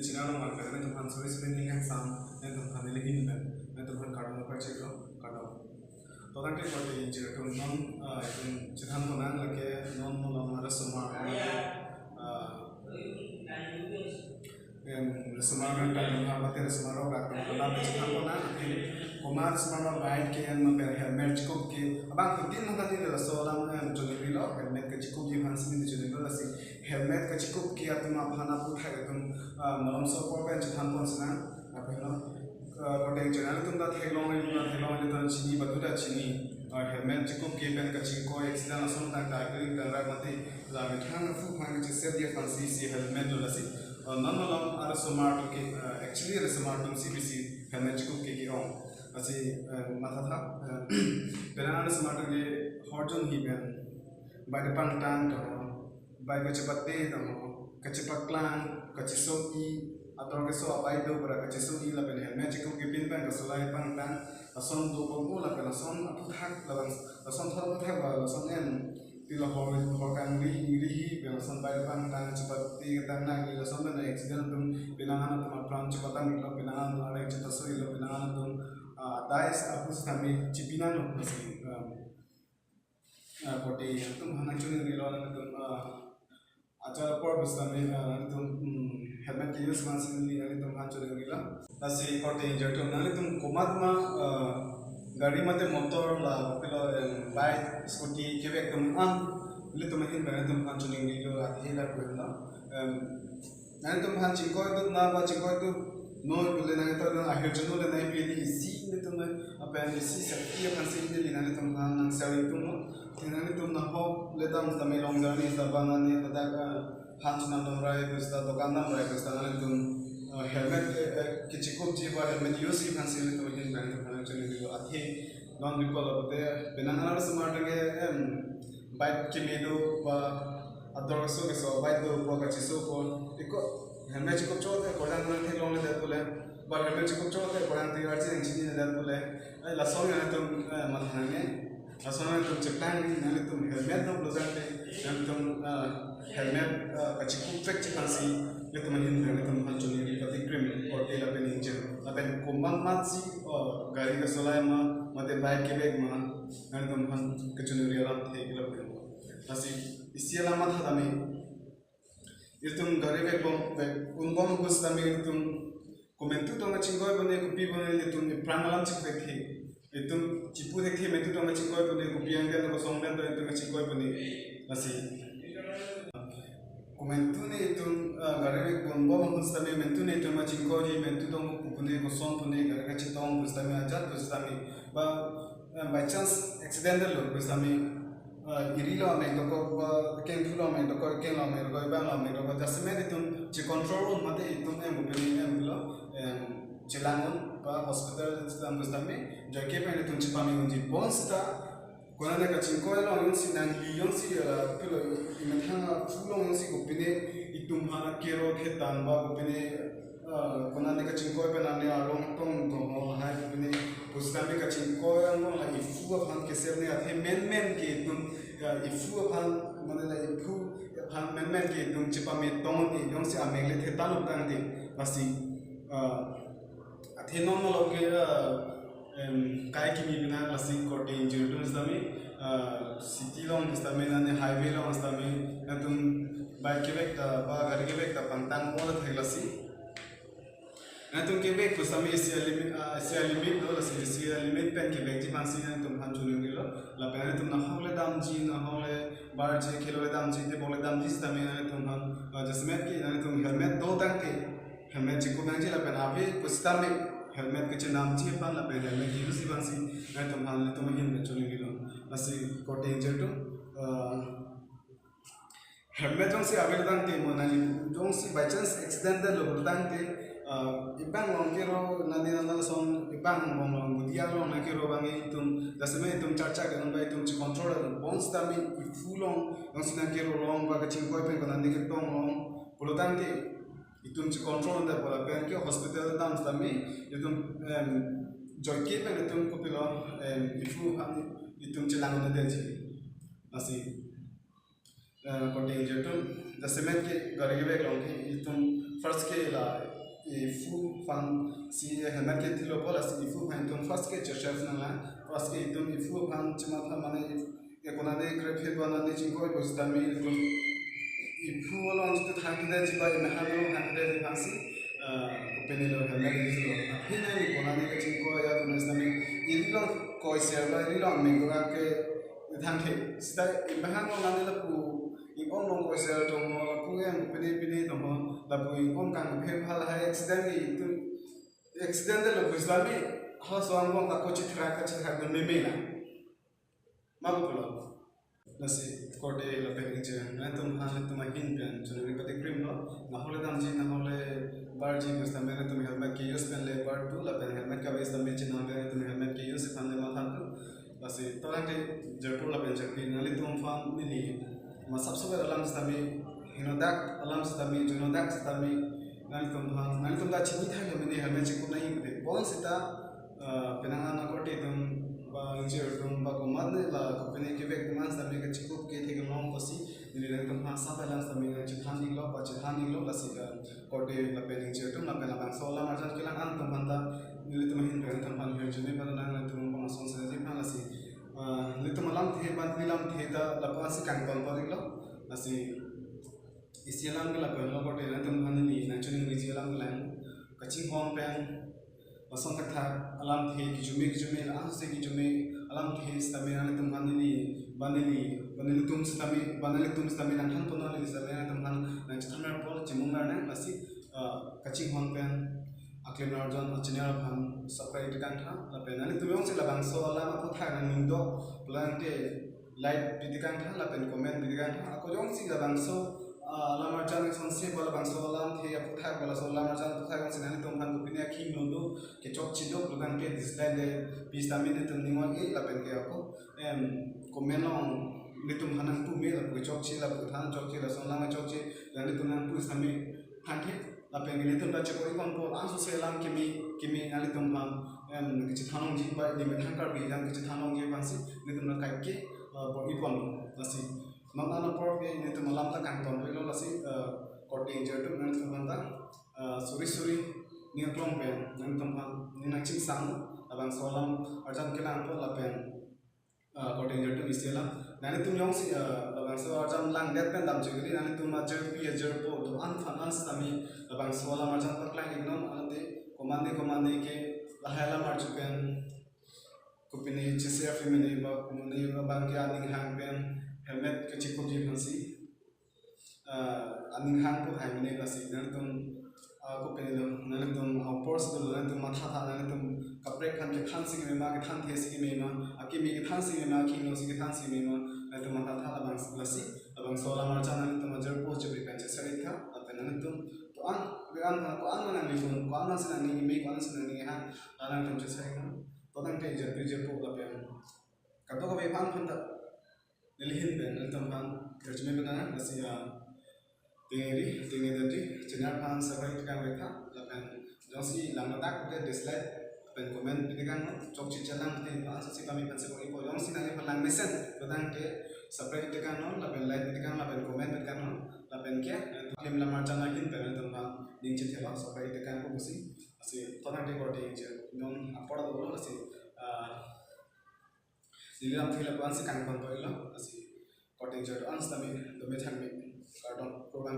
China no market na tumhan sorry spending exam na tumhan nilihin na tumhan kardom pa check kardom to dan ke korte ingjir to non itun chithan ko nan lake non no mara sumar resumar kan kardom ha mate resumar ka kardom na chithan ko nan kumar sumar baik ke en per helmet ko ke abang kutin na tadi la solam joni bilo helmet ka chikup ji hans min joni bilo si helmet ka chikup ke atma aphana putha tum malam so ko ben chithan ko sna apena korte channel tum da thelong ni to chini badura chini helmet chikup ke ben ka chiko accident ason tak ta ke dara mate la mithang fu phang chi se dia fancy si helmet lo lasi non malam ara smart ke actually ara smart tum cbc helmet chikup ke on asi matha tha benana smart ke horjon hi ben by the pantang to by the chapate to kachipaklang kachisoki atau keso abai do para kachiso i la ben helmet chikup ke pin ban ka solai pantang ason do pon la ben ason aputhak la ason thor aputhak la ason en tila horkan ri ben ason by the pantang chapate ka nangli la ason ben accident tum benana tum apran chapatang la benana la chitaso i la benana tum dais apus kami cipina no masih korte tum hana chuni rilo tum acara por bestami tum helmet ke use masih ni tum hana chuni rilo masih korte injur tum nali tum komat ma gari mate motor la pilo bike scooty kebek tum li tum hin bana tum hana chuni rilo athi la pilo nali tum hana chingko tum na ba chingko tum no le na to na akhir jeno le na pili si ne to na apan si sakti apan si ne na to na nang sawi to no tinani to na ho le dam sta me long journey sta bana ne to da han na no rai ko sta to kan nam rai ko sta na to helmet ke chikup ji ba helmet use i pan si ne to hin ban to kan chani do athi non recall abote benana na smart ge bike ke me do ba ador so ke so bike do ko ka chiso ko iko helmet chikup chote kodan na thelong le da tole ba helmet chikup chote kodan ti archi chini da tole ai la song na tum mathane la song na tum cheplang na le tum helmet no blozante na tum helmet ka chikup fek chikansi le tum hin na tum hanchoni ri pati krim korte la pen injin la pen kumbang matsi gari ka solai ma mate bike ke bag ma na tum han kachuni ri alam the la pen asi isiala matha dami itum gari bag bom unbom gus dami itum komentu to ma chingoi bone kupi bone itum prangalam chikwe the itum chipu the metu to ma chingoi bone kupi angga no songdan to itum chingoi bone asi komentu ne itum gari bag unbom gus dami mentu ne itum ma chingoi mentu to kupune ko song pune gari ka chitong gus dami ajat gus dami ba by chance accidental lo gus dami irilo me ko ken thulo me ko ken lo me ko ba lo me ko jasme itum chi control mate itum em upeni em lo chilangon ba hospital istam gustame joke pe itum chi pami unji bonsta kona ne ka chinko lo yonsi nangli yonsi pilo imetha thulo yonsi upeni itum hana kero khetan ba upeni kona ne ka chinko pe na ne along tong to mo ha upeni gustame ka chinko ngo la ifu aphan keser ne athe men ke itum ifu aphan mane la ifu aphan men ke itum chipame tong ni yonsi amegle thetan upang de basi athe no lo ke kai ki mi bina basi korte injur tum stami city long stami na ne highway long stami na tum bike ke bek ta ba gari ke bek ta pantang mo la thailasi na tum ke bek stami sia limit do la sia limit pen ke bek ji pansi na tum han chunu ni lo la pe tum na hole dam ji na hole bar je kilo dam ji te bole dam ji stami na tum han jasmet ki na tum helmet do tang ke helmet ji ko nang ji la pe na be pustami helmet ke naam ji pan la pe helmet ki usi pansi na tum han le tum hin na chunu ni lo asi korte injur to helmet jong si abel dang te mo na ni jong si by chance accidental lo dang te ibang long kero nani nana son ibang long budia long na kero bangi itum dasme itum charcha ke nang itum chi controller bonds tami ifulong long sina kero long ba ka chingkoi pen ko nani ke tong long pulotang te itum chi control da pola pen ke hospital dam tami itum joyke pen itum ko pilo ifu itum chi lang na de ji asi korte ingjir tu the cement ke gari ke long ke itum first ke la ifu fan si helmet ke thilo bola si ifu fan tum first ke chef na la first ke itum ifu fan chima tha mane ekona de graphe bana de chingko bostami itum ifu along to thank de jiba mehano thank de fansi penelo helmet is lo aphina ni kona de chingko ya tunasami idilong ko serba idilong mengoga ke thank sida mehano ngane la pu ipon long ko sel to mo la pu yang pini pini to mo la pu ipon kang phe phal ha accident ni tu accident de lo bustami ha so ang ka ko chitra ka chitra me me na mabulo nasi korte la pe je na tum han tum hin pen churi pati cream no na hole dam ji na hole bar ji bustami na tum helmet ke use pen le bar tu la pen helmet ka bes dam me china me tum helmet ke use fan le ma than tu nasi torante jerpur la pen chakri na li tum fan ni masab sober alam stami hinodak alam stami junodak stami nali tum da chini tha ke mene helmet chik nai de bon sita penanga na korte tum ba ingjir tum ba komad ne la kopene ke bek man stami ke chikup ke thik long kosi ni le tum ha sa alam stami na chithani lo pa chithani lo la sika korte la pen ingjir tum la pen Labangso Alam Arjan ke lang an tum handa ni le tum hin pen tum han her jene ba na tum ba son se ji phala si ni tum alam the ban nilam the da la pa si kang kon pa lo asi isi alam ke la pen lo korte na tum han ni na chuni ni ji alam la kaching hong pen mason tak tha alam the ki jume la se ki jume alam the stami na tum han ni banili tum stami na han to na li sa na tum han na chhamar pol chimung na asi kaching hong pen Aklim Arjan chini aphan supply kan tha la pen ani tum yong se Labangso Alam apho tha na ning do plante light bidikan tha la pen comment bidikan tha ko yong si Labangso Alam Arjan son se bola Labangso Alam the apho tha bola Alam Arjan apho tha se ani tum han bupine king no do ke chokche do lugan ke dislike le pistamine tum ningwa e la pen ke ako comment long nitum hanan tu me la ko chokche la ko than chokche la son lama chokche la nitum nan pu sami hanthi apa yang ini tuh baca kori kompor langsung selam kimi nali tuh ham kecil thanong ji ba di mana kar bilang kecil thanong ji pasti ini tuh nak kayak ipon nasi mana na por ke ini tuh malam tak kantor itu nasi korte ingjir tuh nanti tuh mana suri ni aklong pen nanti tuh ham ni nak cing sang Labangso Alam Arjan kelang tuh lapen korte ingjir tuh istilah nanti tuh yang si Labangso Arjan lang det pen dam jadi nanti tuh majer po doan fanan sami Labangso Alam Arjan paklang ignom nanti komande ke lahela marjupen kupini chisia femini ba kumuni ba bangki aning hang pen helmet kecil ji nasi aning hang po hai mini nasi nanti tuh kupini nanti tuh pors tuh nanti tuh matha tha nanti tuh kaprek kan ke than sing mema ke than the sing mema akimi ke than sing mema king no sing ke than sing mema nanti tuh matha tha Labangso Alam Arjan nanti tuh majer po jebri kan chesari tha apa nanti tuh an mana ni pun an sana ni me an sana ni ha alang tum chesari kan to tang te jer po la pen kato ka be pan phanta lilihin ben tum pan kerjme bena nasi tinggi tadi jenar pan sabai kan mereka la pen josi lama tak ke dislike pen komen pidikan chokche chalang te pan sasi kami pan se ko josi nang pan lang mesen to tang te subscribe tekan no la pen like tekan la pen comment tekan no la pen ke Aklim lamar channel kin pen tum pan ning che thela subscribe tekan ko busi asi to tang te korte ingjir non apora do lo asi silam thila pan se kan kon to ilo asi korte ingjir ans tami do me thang me Kardom program